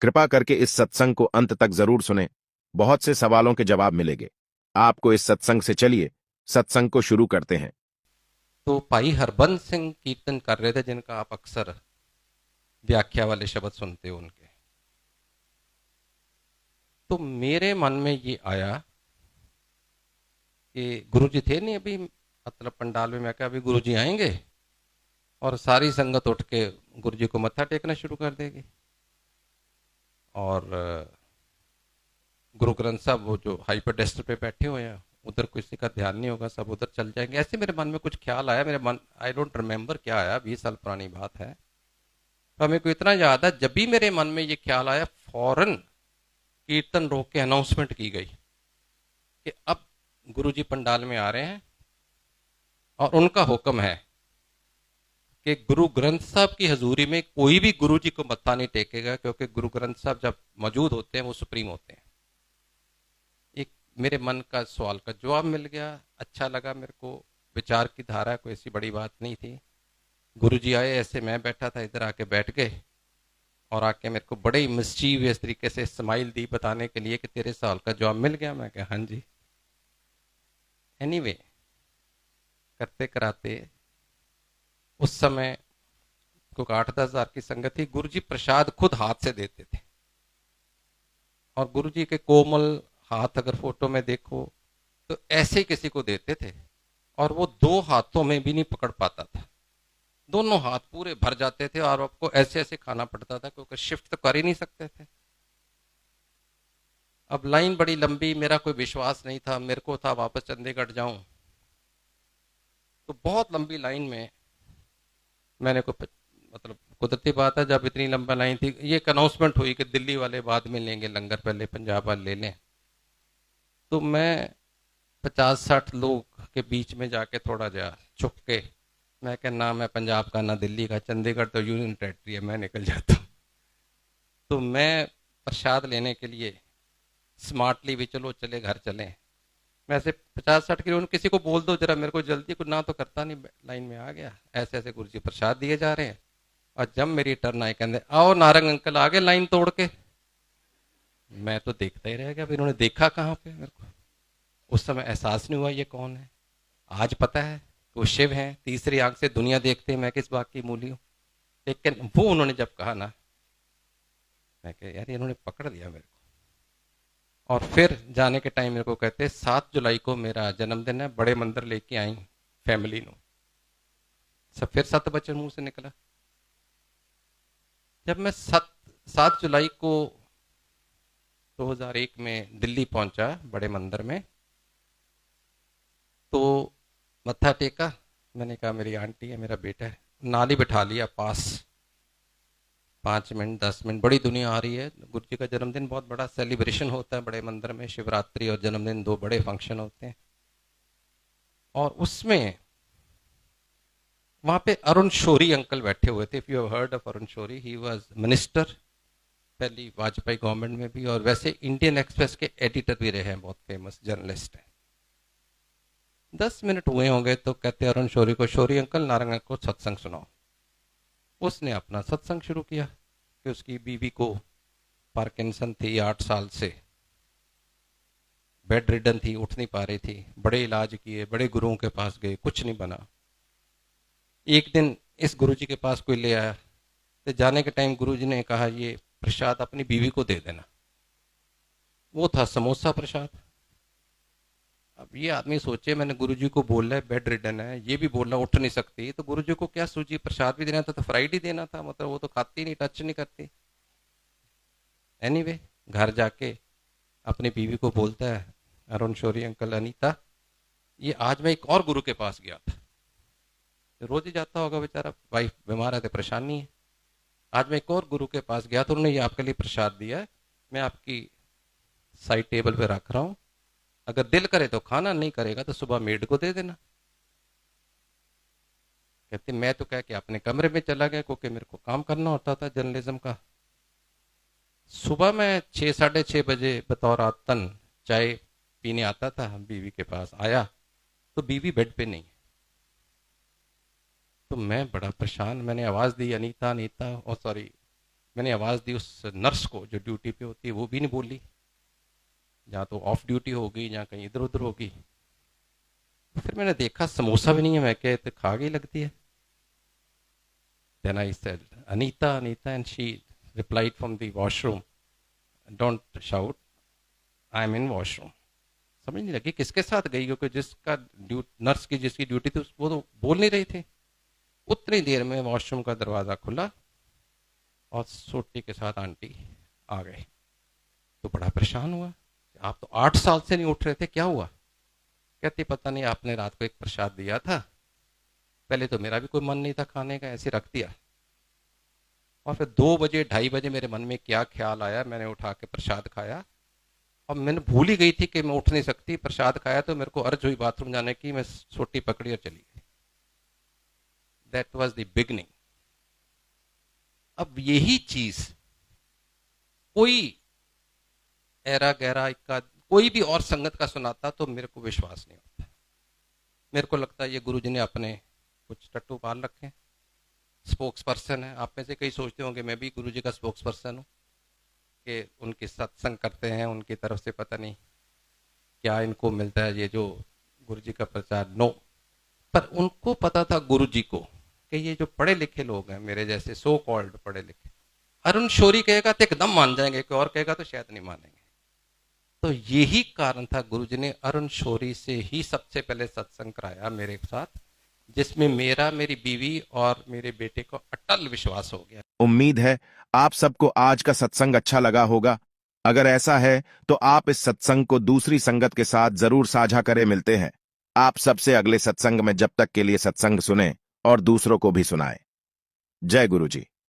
कृपा करके इस सत्संग को अंत तक जरूर सुने। बहुत से सवालों के जवाब मिलेंगे आपको इस सत्संग से। चलिए सत्संग को शुरू करते हैं। तो भाई हरबंस सिंह कीर्तन कर रहे थे, जिनका आप अक्सर व्याख्या वाले शब्द सुनते हो उनके। तो मेरे मन में ये आया कि गुरुजी थे नहीं अभी, मतलब पंडाल में। मैं कहा अभी गुरुजी आएंगे और सारी संगत उठ के गुरुजी को मत्था टेकना शुरू कर देगी। और गुरु ग्रंथ साहब वो जो हाइपर पे बैठे हुए हैं, उधर किसी का ध्यान नहीं होगा, सब उधर चल जाएंगे। ऐसे मेरे मन में कुछ ख्याल आया। मेरे मन, आई डोंट रिमेम्बर क्या आया, 20 साल पुरानी बात है। तो मेरे को इतना याद है, जब भी मेरे मन में ये ख्याल आया, फौरन कीर्तन रोक के अनाउंसमेंट की गई कि अब गुरुजी पंडाल में आ रहे हैं और उनका हुक्म है कि गुरु ग्रंथ साहब की हजूरी में कोई भी गुरुजी को मत्था नहीं टेकेगा, क्योंकि गुरु ग्रंथ साहब जब मौजूद होते हैं वो सुप्रीम होते हैं। एक मेरे मन का सवाल का जवाब मिल गया। अच्छा लगा मेरे को। विचार की धारा, कोई ऐसी बड़ी बात नहीं थी। गुरुजी आए, ऐसे मैं बैठा था, इधर आके बैठ गए और आके मेरे को बड़े ही मिस्चीवियस तरीके से स्माइल दी, बताने के लिए कि तेरे सवाल का जवाब मिल गया। मैं कहा हाँ जी। एनीवे, करते कराते उस समय को 8-10 हज़ार की संगत थी। गुरुजी प्रसाद खुद हाथ से देते थे, और गुरुजी के कोमल हाथ अगर फोटो में देखो तो ऐसे किसी को देते थे, और वो दो हाथों में भी नहीं पकड़ पाता था। दोनों हाथ पूरे भर जाते थे और आपको ऐसे ऐसे खाना पड़ता था, क्योंकि शिफ्ट तो कर ही नहीं सकते थे। अब लाइन बड़ी लंबी, मेरा कोई विश्वास नहीं था। मेरे को था वापस चंडीगढ़ जाऊं, तो बहुत लंबी लाइन में मैंने को मतलब कुदरती बात है, जब इतनी लंबा लाइन थी, ये एक अनाउंसमेंट हुई कि दिल्ली वाले बाद में लेंगे लंगर, पहले पंजाब वाले ले लें। तो मैं 50-60 लोग के बीच में जाके थोड़ा जा छुप के, मैं क्या, ना मैं पंजाब का ना दिल्ली का, चंडीगढ़ तो यूनियन टेरिटरी है, मैं निकल जाता हूँ। तो मैं प्रसाद लेने के लिए स्मार्टली भी, चलो चले घर चले, मैं ऐसे 50-60 किलो, किसी को बोल दो जरा, मेरे को जल्दी, कुछ ना तो करता नहीं, लाइन में आ गया। ऐसे ऐसे गुरु जी प्रसाद दिए जा रहे हैं, और जब मेरी टर्न आई, कहते आओ नारंग अंकल आ गए लाइन तोड़ के। मैं तो देखता ही रह गया, इन्होंने देखा कहाँ पे मेरे को। उस समय एहसास नहीं हुआ ये कौन है। आज पता है कि वो शिव हैं, तीसरी आंख से दुनिया देखते हैं, मैं किस बात की मूली हूँ। लेकिन वो उन्होंने जब कहा ना, मैं कह यार इन्होंने पकड़ लिया मेरे को। और फिर जाने के टाइम मेरे को कहते 7 जुलाई को मेरा जन्मदिन है, बड़े मंदिर लेके आई फैमिली नो। सब फिर 7 बच्चे मुंह से निकला। जब मैं 7 जुलाई को 2001 में दिल्ली पहुंचा बड़े मंदिर में, तो मत्था टेका। मैंने कहा मेरी आंटी है, मेरा बेटा है, नाली बिठा लिया पास। 5 मिनट 10 मिनट, बड़ी दुनिया आ रही है। गुरु जी का जन्मदिन बहुत बड़ा सेलिब्रेशन होता है बड़े मंदिर में, शिवरात्रि और जन्मदिन दो बड़े फंक्शन होते हैं। और उसमें वहां पे अरुण शोरी अंकल बैठे हुए थे। If you have heard of Arun Shourie, he was minister पहली वाजपेयी गवर्नमेंट में भी, और वैसे इंडियन एक्सप्रेस के एडिटर भी रहे हैं, बहुत फेमस जर्नलिस्ट हैं। 10 मिनट हुए होंगे तो कहते अरुण शोरी को, शोरी अंकल नारंग को सत्संग सुनाओ। उसने अपना सत्संग शुरू किया कि उसकी बीवी को पार्किंसन थी, 8 साल से बेड रिडन थी, उठ नहीं पा रही थी। बड़े इलाज किए, बड़े गुरुओं के पास गए, कुछ नहीं बना। एक दिन इस गुरुजी के पास कोई ले आया, तो जाने के टाइम गुरुजी ने कहा ये प्रसाद अपनी बीवी को दे देना। वो था समोसा प्रसाद। अब ये आदमी सोचे, मैंने गुरुजी को बोला है बेड रिडन है, ये भी बोला उठ नहीं सकती, तो गुरुजी को क्या सूझी, प्रसाद भी देना था तो फ्राइड ही देना था, मतलब वो तो खाती नहीं, टच नहीं करती। एनीवे, घर जाके अपनी बीवी को बोलता है, अरुण शौरी अंकल, अनीता, ये आज मैं एक और गुरु के पास गया था। रोज ही जाता होगा बेचारा, वाइफ बीमार है तो परेशानी है। आज मैं एक और गुरु के पास गया तो उन्होंने ये आपके लिए प्रसाद दिया है, मैं आपकी साइड टेबल पे रख रहा हूँ, अगर दिल करे तो खाना, नहीं करेगा तो सुबह मेड को दे देना। कहते मैं तो कह के अपने कमरे में चला गया, क्योंकि मेरे को काम करना होता था जर्नलिज्म का। सुबह में 6-6:30 बजे बतौर आतन चाय पीने आता था, बीवी के पास आया तो बीवी बेड पे नहीं। तो मैं बड़ा परेशान, मैंने आवाज दी, अनीता अनीता, और सॉरी, मैंने आवाज़ दी उस नर्स को जो ड्यूटी पे होती है, वो भी नहीं बोली, या तो ऑफ ड्यूटी होगी या कहीं इधर उधर होगी। फिर मैंने देखा समोसा भी नहीं है, मैं क्या तो खा गई लगती है। Then I said Anita Anita, and she replied from the washroom, don't shout, I am in washroom. समझ नहीं लगी किसके साथ गई, क्योंकि जिसका नर्स की जिसकी ड्यूटी थी वो तो बोल नहीं रही थी। उतनी देर में वॉशरूम का दरवाज़ा खुला और सोटी के साथ आंटी आ गए। तो बड़ा परेशान हुआ, आप तो 8 साल से नहीं उठ रहे थे, क्या हुआ? कहती पता नहीं, आपने रात को एक प्रसाद दिया था, पहले तो मेरा भी कोई मन नहीं था खाने का, ऐसे रख दिया, और फिर 2 बजे 2:30 बजे मेरे मन में क्या ख्याल आया, मैंने उठा के प्रसाद खाया। और मैंने भूल ही गई थी कि मैं उठ नहीं सकती, प्रसाद खाया तो मेरे को अर्ज हुई बाथरूम जाने की, मैं सोटी पकड़ी और चली गई। That was the beginning. अब यही चीज कोई ऐरा गहरा का कोई भी और संगत का सुनाता तो मेरे को विश्वास नहीं होता। मेरे को लगता है ये गुरुजी ने अपने कुछ टट्टू पाल रखे, स्पोक्स पर्सन है। आप में से कई सोचते होंगे मैं भी गुरुजी का स्पोक्स पर्सन हूँ, कि उनके सत्संग करते हैं, उनकी तरफ से पता नहीं क्या इनको मिलता है, ये जो गुरुजी का प्रचार। नो, पर उनको पता था गुरुजी को कि ये जो पढ़े लिखे लोग हैं, मेरे जैसे सो कॉल्ड पढ़े लिखे, अरुण शौरी कहेगा तो एकदम मान जाएंगे, कोई और कहेगा तो शायद नहीं मानेंगे। तो यही कारण था गुरुजी ने अरुण शौरी से ही सबसे पहले सत्संग कराया मेरे साथ, जिसमें मेरा, मेरी बीवी और मेरे बेटे को अटल विश्वास हो गया। उम्मीद है आप सबको आज का सत्संग अच्छा लगा होगा। अगर ऐसा है तो आप इस सत्संग को दूसरी संगत के साथ जरूर साझा करें। मिलते हैं आप सबसे अगले सत्संग में, जब तक के लिए सत्संग सुने और दूसरों को भी सुनाएं। जय गुरु जी।